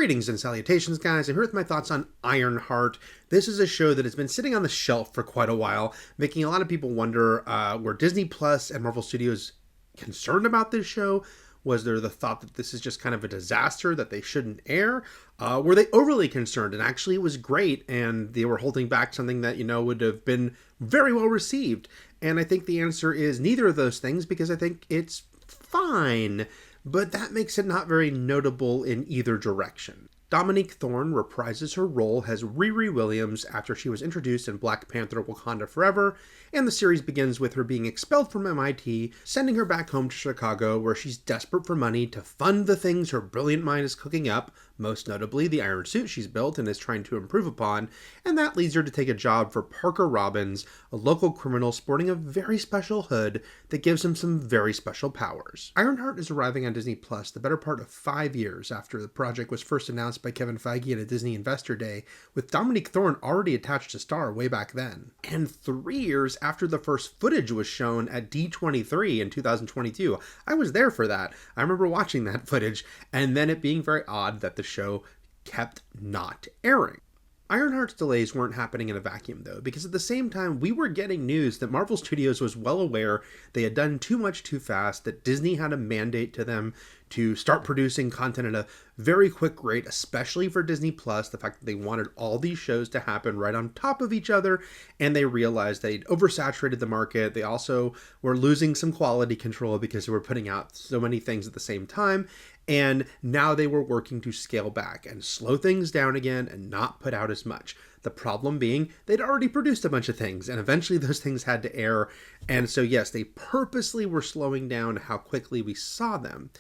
Greetings and salutations, guys. I'm here with my thoughts on Ironheart. This is a show that has been sitting on the shelf for quite a while, making a lot of people wonder, were Disney Plus and Marvel Studios concerned about this show? Was there the thought that this is just kind of a disaster that they shouldn't air? Were they overly concerned? And actually it was great, and they were holding back something that, would have been very well received. And I think the answer is neither of those things, because I think it's fine. But that makes it not very notable in either direction. Dominique Thorne reprises her role as Riri Williams after she was introduced in Black Panther: Wakanda Forever, and the series begins with her being expelled from MIT, sending her back home to Chicago, where she's desperate for money to fund the things her brilliant mind is cooking up, most notably the iron suit she's built and is trying to improve upon, and that leads her to take a job for Parker Robbins, a local criminal sporting a very special hood that gives him some very special powers. Ironheart is arriving on Disney Plus the better part of 5 years after the project was first announced by Kevin Feige at a Disney Investor Day, with Dominique Thorne already attached to star way back then. And 3 years after the first footage was shown at D23 in 2022. I was there for that. I remember watching that footage, and then it being very odd that the show kept not airing. Ironheart's delays weren't happening in a vacuum, though, because at the same time, we were getting news that Marvel Studios was well aware they had done too much too fast, that Disney had a mandate to them to start producing content at a very quick rate, especially for Disney Plus, the fact that they wanted all these shows to happen right on top of each other, and they realized they'd oversaturated the market. They also were losing some quality control because they were putting out so many things at the same time, and now they were working to scale back and slow things down again and not put out as much. The problem being they'd already produced a bunch of things, and eventually those things had to air, and so yes, they purposely were slowing down how quickly we saw them.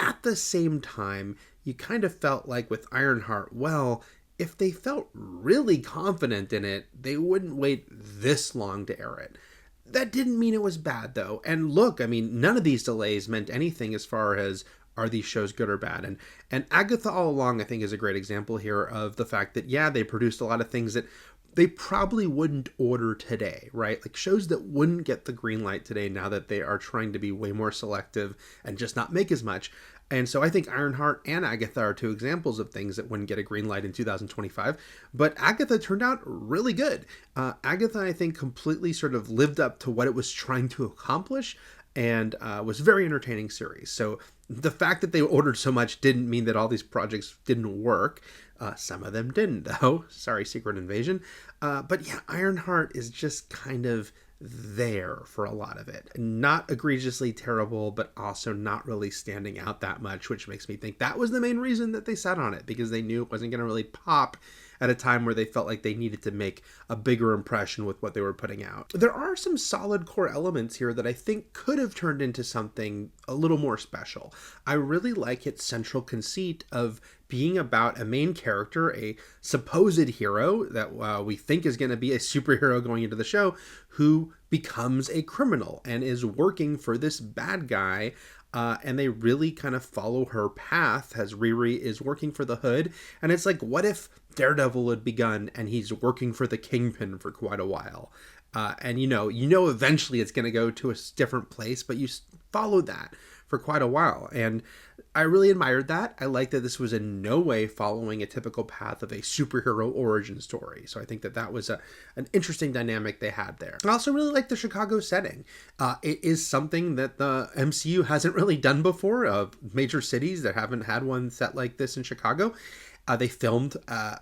At the same time, you kind of felt like with Ironheart, well, if they felt really confident in it, they wouldn't wait this long to air it. That didn't mean it was bad, though. And look, none of these delays meant anything as far as are these shows good or bad. And Agatha All Along, I think, is a great example here of the fact that, yeah, they produced a lot of things that they probably wouldn't order today, right? Like shows that wouldn't get the green light today now that they are trying to be way more selective and just not make as much. And so I think Ironheart and Agatha are two examples of things that wouldn't get a green light in 2025. But Agatha turned out really good. Agatha, I think, completely sort of lived up to what it was trying to accomplish, and was a very entertaining series. So the fact that they ordered so much didn't mean that all these projects didn't work. Some of them didn't, though. Sorry, Secret Invasion. But yeah, Ironheart is just kind of there for a lot of it. Not egregiously terrible, but also not really standing out that much, which makes me think that was the main reason that they sat on it, because they knew it wasn't going to really pop at a time where they felt like they needed to make a bigger impression with what they were putting out. There are some solid core elements here that I think could have turned into something a little more special. I really like its central conceit of being about a main character, a supposed hero that we think is going to be a superhero going into the show, who becomes a criminal and is working for this bad guy. And they really kind of follow her path as Riri is working for the Hood. And it's like, what if Daredevil had begun and he's working for the Kingpin for quite a while? And eventually it's going to go to a different place, but you follow that for quite a while. And I really admired that. I like that this was in no way following a typical path of a superhero origin story. So I think that was an interesting dynamic they had there. I also really like the Chicago setting. It is something that the MCU hasn't really done before, of major cities that haven't had one set like this in Chicago. They filmed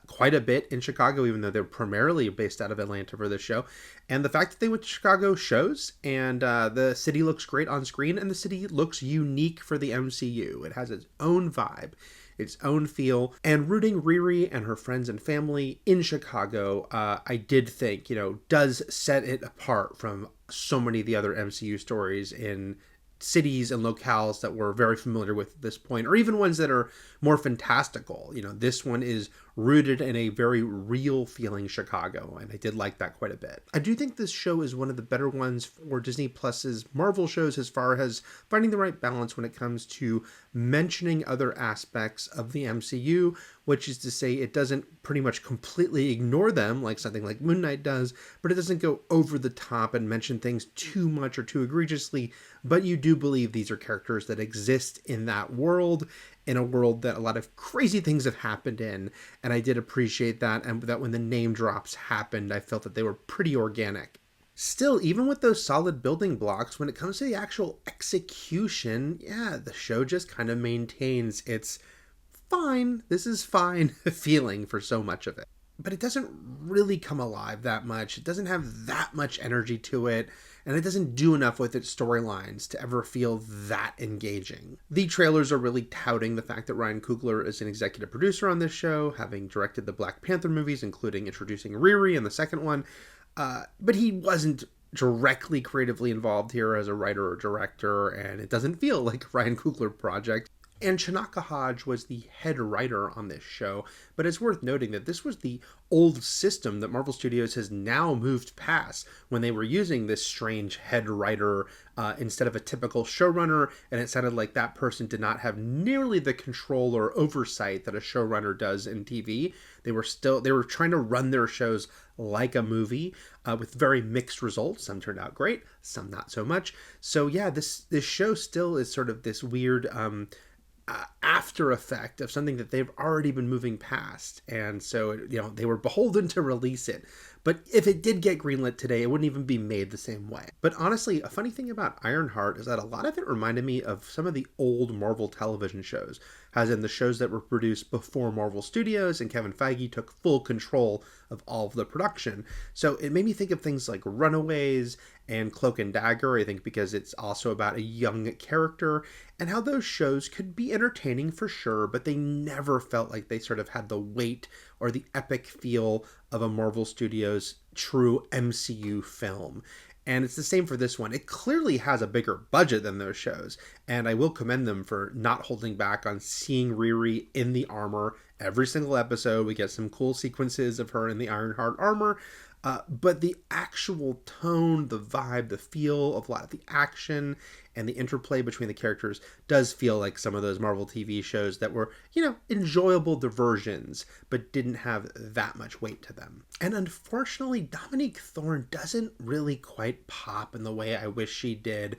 quite a bit in Chicago, even though they're primarily based out of Atlanta for this show. And the fact that they went to Chicago shows, and the city looks great on screen, and the city looks unique for the MCU. It has its own vibe, its own feel, and rooting Riri and her friends and family in Chicago, I did think, does set it apart from so many of the other MCU stories in cities and locales that we're very familiar with at this point, or even ones that are more fantastical. This one is rooted in a very real feeling Chicago, and I did like that quite a bit. I do think this show is one of the better ones for Disney Plus's Marvel shows as far as finding the right balance when it comes to mentioning other aspects of the MCU, which is to say it doesn't pretty much completely ignore them like something like Moon Knight does, but it doesn't go over the top and mention things too much or too egregiously, but you do believe these are characters that exist in that world, in a world that a lot of crazy things have happened in. And I did appreciate that, and that when the name drops happened, I felt that they were pretty organic. Still, even with those solid building blocks, when it comes to the actual execution, yeah, the show just kind of maintains its fine, this is fine feeling for so much of it. But it doesn't really come alive that much. It doesn't have that much energy to it, and it doesn't do enough with its storylines to ever feel that engaging. The trailers are really touting the fact that Ryan Coogler is an executive producer on this show, having directed the Black Panther movies, including introducing Riri in the second one. But he wasn't directly creatively involved here as a writer or director, and it doesn't feel like a Ryan Coogler project. And Chinaka Hodge was the head writer on this show, but it's worth noting that this was the old system that Marvel Studios has now moved past, when they were using this strange head writer instead of a typical showrunner, and it sounded like that person did not have nearly the control or oversight that a showrunner does in TV. They were trying to run their shows like a movie, with very mixed results. Some turned out great, some not so much. So yeah, this show still is sort of this weird after effect of something that they've already been moving past, and so they were beholden to release it. But if it did get greenlit today, it wouldn't even be made the same way. But honestly, a funny thing about Ironheart is that a lot of it reminded me of some of the old Marvel television shows, as in the shows that were produced before Marvel Studios and Kevin Feige took full control of all of the production. So it made me think of things like Runaways and Cloak and Dagger, I think because it's also about a young character, and how those shows could be entertaining for sure, but they never felt like they sort of had the weight or the epic feel of a Marvel Studios true MCU film. And it's the same for this one. It clearly has a bigger budget than those shows, and I will commend them for not holding back on seeing Riri in the armor every single episode. We get some cool sequences of her in the Ironheart armor, but the actual tone, the vibe, the feel of a lot of the action and the interplay between the characters does feel like some of those Marvel TV shows that were, enjoyable diversions, but didn't have that much weight to them. And unfortunately, Dominique Thorne doesn't really quite pop in the way I wish she did.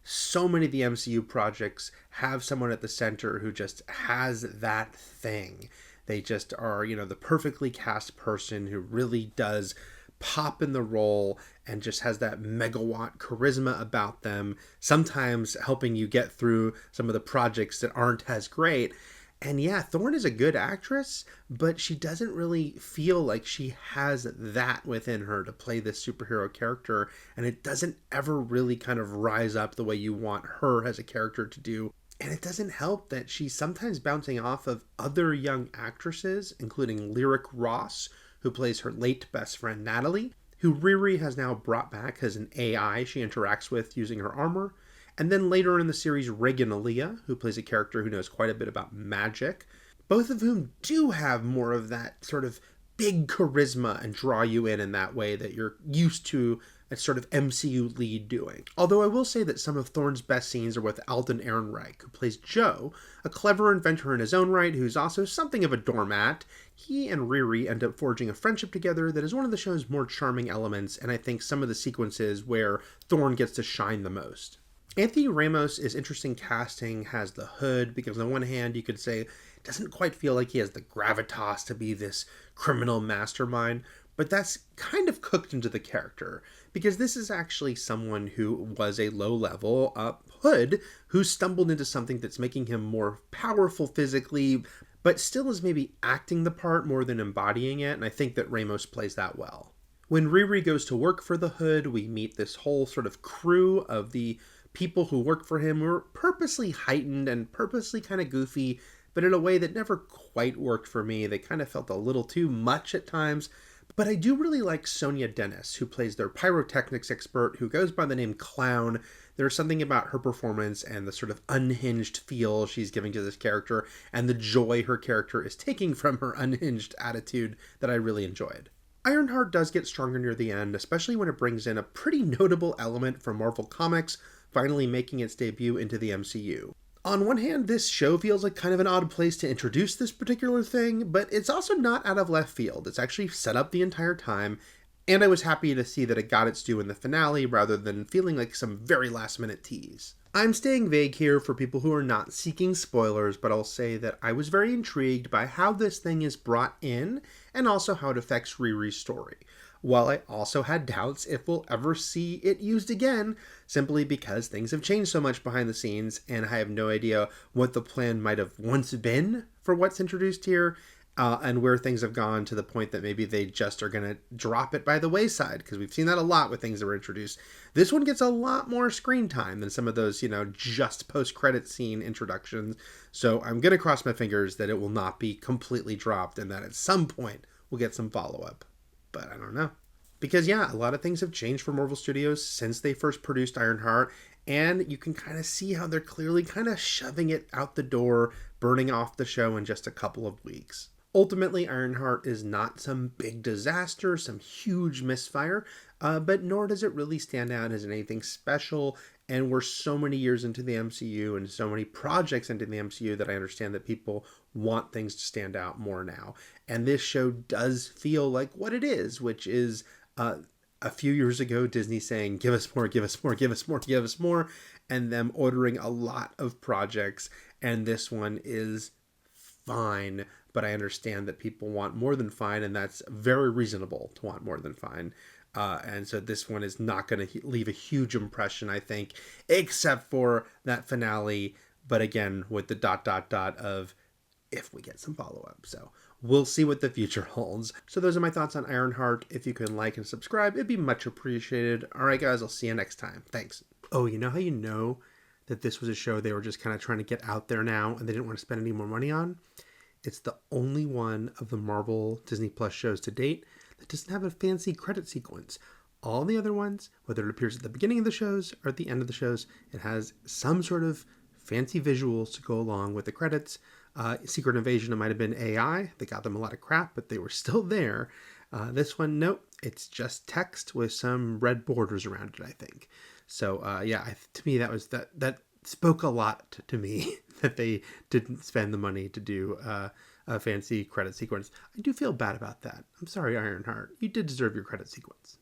So many of the MCU projects have someone at the center who just has that thing. They just are, the perfectly cast person who really does pop in the role and just has that megawatt charisma about them, sometimes helping you get through some of the projects that aren't as great. And yeah, Thorne is a good actress, but she doesn't really feel like she has that within her to play this superhero character, and it doesn't ever really kind of rise up the way you want her as a character to do. And it doesn't help that she's sometimes bouncing off of other young actresses, including Lyric Ross, who plays her late best friend Natalie, who Riri has now brought back as an AI she interacts with using her armor. And then later in the series, Regan Aaliyah, who plays a character who knows quite a bit about magic, both of whom do have more of that sort of big charisma and draw you in that way that you're used to a sort of MCU lead doing. Although I will say that some of Thorne's best scenes are with Alden Ehrenreich, who plays Joe, a clever inventor in his own right who's also something of a doormat. He and Riri end up forging a friendship together that is one of the show's more charming elements, and I think some of the sequences where Thorne gets to shine the most. Anthony Ramos is interesting casting, has the Hood, because on one hand you could say it doesn't quite feel like he has the gravitas to be this criminal mastermind, but that's kind of cooked into the character, because this is actually someone who was a low-level Hood who stumbled into something that's making him more powerful physically, but still is maybe acting the part more than embodying it, and I think that Ramos plays that well. When Riri goes to work for the Hood, we meet this whole sort of crew of the people who work for him who are purposely heightened and purposely kind of goofy, but in a way that never quite worked for me. They kind of felt a little too much at times. But I do really like Sonia Dennis, who plays their pyrotechnics expert, who goes by the name Clown. There's something about her performance and the sort of unhinged feel she's giving to this character, and the joy her character is taking from her unhinged attitude that I really enjoyed. Ironheart does get stronger near the end, especially when it brings in a pretty notable element from Marvel Comics, finally making its debut into the MCU. On one hand, this show feels like kind of an odd place to introduce this particular thing, but it's also not out of left field. It's actually set up the entire time, And I was happy to see that it got its due in the finale rather than feeling like some very last minute tease. I'm staying vague here for people who are not seeking spoilers, but I'll say that I was very intrigued by how this thing is brought in and also how it affects Riri's story. While I also had doubts if we'll ever see it used again, simply because things have changed so much behind the scenes and I have no idea what the plan might have once been for what's introduced here, and where things have gone to the point that maybe they just are going to drop it by the wayside, because we've seen that a lot with things that were introduced. This one gets a lot more screen time than some of those, just post-credit scene introductions. So I'm going to cross my fingers that it will not be completely dropped and that at some point we'll get some follow-up. But I don't know. Because, yeah, a lot of things have changed for Marvel Studios since they first produced Ironheart, and you can kind of see how they're clearly kind of shoving it out the door, burning off the show in just a couple of weeks. Ultimately, Ironheart is not some big disaster, some huge misfire, but nor does it really stand out as anything special. And we're so many years into the MCU and so many projects into the MCU that I understand that people want things to stand out more now. And this show does feel like what it is, which is a few years ago, Disney saying, give us more, give us more, give us more, give us more, and them ordering a lot of projects. And this one is fine, but I understand that people want more than fine, and that's very reasonable to want more than fine. And so this one is not going to leave a huge impression, I think, except for that finale. But again, with the ... of if we get some follow-up. So we'll see what the future holds. So those are my thoughts on Ironheart. If you can like and subscribe, it'd be much appreciated. All right, guys, I'll see you next time. Thanks. Oh, you know how you know that this was a show they were just kind of trying to get out there now and they didn't want to spend any more money on? It's the only one of the Marvel Disney Plus shows to date that doesn't have a fancy credit sequence. All the other ones, whether it appears at the beginning of the shows or at the end of the shows, it has some sort of fancy visuals to go along with the credits. Secret Invasion, it might have been AI. They got them a lot of crap, but they were still there. This one, nope. It's just text with some red borders around it, I think. So, to me, that spoke a lot to me that they didn't spend the money to do a fancy credit sequence. I do feel bad about that. I'm sorry, Ironheart. You did deserve your credit sequence.